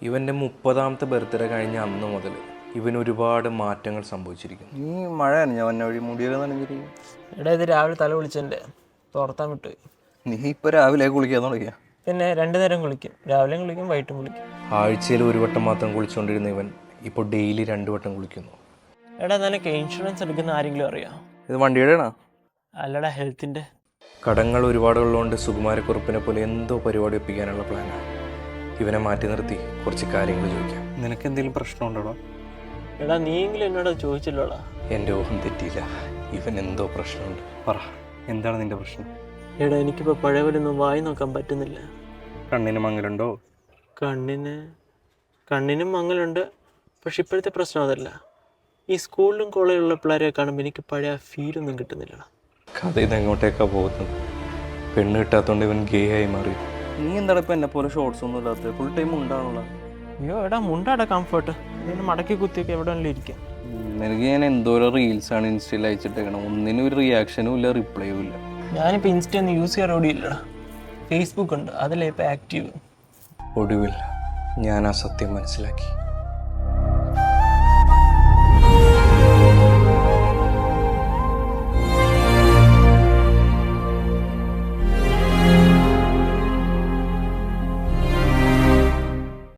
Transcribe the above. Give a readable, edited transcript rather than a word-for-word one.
ഇവൻ്റെ 30ാമത്തെ ബർത്ത്ഡേ കഴിഞ്ഞ അന്ന് മുതൽ ഇവന് ഒരുപാട് മാറ്റങ്ങൾ സംഭവിച്ചിരിക്കുന്നു. ഈ മഴയാണ് ഞാൻ വന്ന വഴി മുടിയിലെന്നാണെങ്കിൽ എടാ ഇത് രാവിലെ തല കുളിച്ചെൻ്റെ തോർത്താൻ വിട്ടുപോയി. നീ ഇപ്പോൾ രാവിലെ കുളിക്കാൻ തുടങ്ങിയ? പിന്നെ 2 നേരം കുളിക്കും, രാവിലെയും കുളിക്കും വൈകിട്ടും കുളിക്കും. ആഴ്ചയിൽ 1 വട്ടം മാത്രം കുളിച്ചുകൊണ്ടിരുന്ന ഇവൻ ഇപ്പോൾ ഡെയിലി 2 വട്ടം കുളിക്കുന്നു. എടാ നിനക്ക് ഇൻഷുറൻസ് എടുക്കുന്ന ആരെങ്കിലും അറിയാം? ഇത് വണ്ടിയുടെ ആണോ? അല്ലടാ ഹെൽത്തിൻ്റെ. കടങ്ങൾ ഒരുപാടുള്ളതുകൊണ്ട് സുകുമാരക്കുറുപ്പിനെ പോലെ എന്തോ പരിപാടി ഒപ്പിക്കാനുള്ള പ്ലാനാണ്. ഇവനെ മാറ്റി നിർത്തി കുറച്ച് കാര്യങ്ങൾ ചോദിക്കാം. നിനക്ക് എന്തെങ്കിലും പ്രശ്നമുണ്ടോ? എടാ നീയെങ്കിലും എന്നോട് ചോദിച്ചില്ലോടാ. എൻ്റെ ഊഹം തെറ്റിയില്ല, ഇവൻ എന്തോ പ്രശ്നമുണ്ട്. പറ, എന്താണ് നിന്റെ പ്രശ്നം? എടാ എനിക്കിപ്പോൾ പഴയ പോലെ ഒന്നും വായി നോക്കാൻ പറ്റുന്നില്ല. കണ്ണിന് മങ്ങലുണ്ടോ? കണ്ണിനും മങ്ങലുണ്ട്. പക്ഷെ ഇപ്പോഴത്തെ പ്രശ്നം അതല്ല. ഈ സ്കൂളിലും കോളേജിലുള്ള പിള്ളേരെ കാണുമ്പോൾ എനിക്ക് പഴയ ഫീലൊന്നും കിട്ടുന്നില്ല. കഥ ഇതെങ്ങോട്ടേക്കാണ് പോകുന്നത്? പെണ്ണ് കിട്ടാത്തതുകൊണ്ട് ഇവൻ ഗേ ആയി മാറി. നീ എന്താണ് ഇപ്പം എന്നെ പോലെ ഷോർട്സ് ഒന്നും ഇല്ലാത്തത്? ഫുൾ ടൈം ഉണ്ടാണല്ലോ. അയ്യോ എടാ മുണ്ടാടാ കംഫർട്ട്. ഇതിന് മടക്കി കുത്തിയൊക്കെ എവിടെ വേണമെങ്കിലും ഇരിക്കാം. നിനക്ക് ഞാൻ എന്തോരം റീൽസാണ് ഇൻസ്റ്റയിൽ അയച്ചിട്ടേക്കണം, ഒന്നിനും ഒരു റിയാക്ഷനും ഇല്ല, റിപ്ലൈയും ഇല്ല. ഞാനിപ്പോൾ ഇൻസ്റ്റ ഒന്നും യൂസ് ചെയ്യാൻ ഓടിയില്ലടാ. ഫേസ്ബുക്ക് ഉണ്ട്, അതിലേ ഇപ്പോൾ ആക്റ്റീവ്. ഒടുവിൽ ഞാൻ ആ സത്യം മനസ്സിലാക്കി.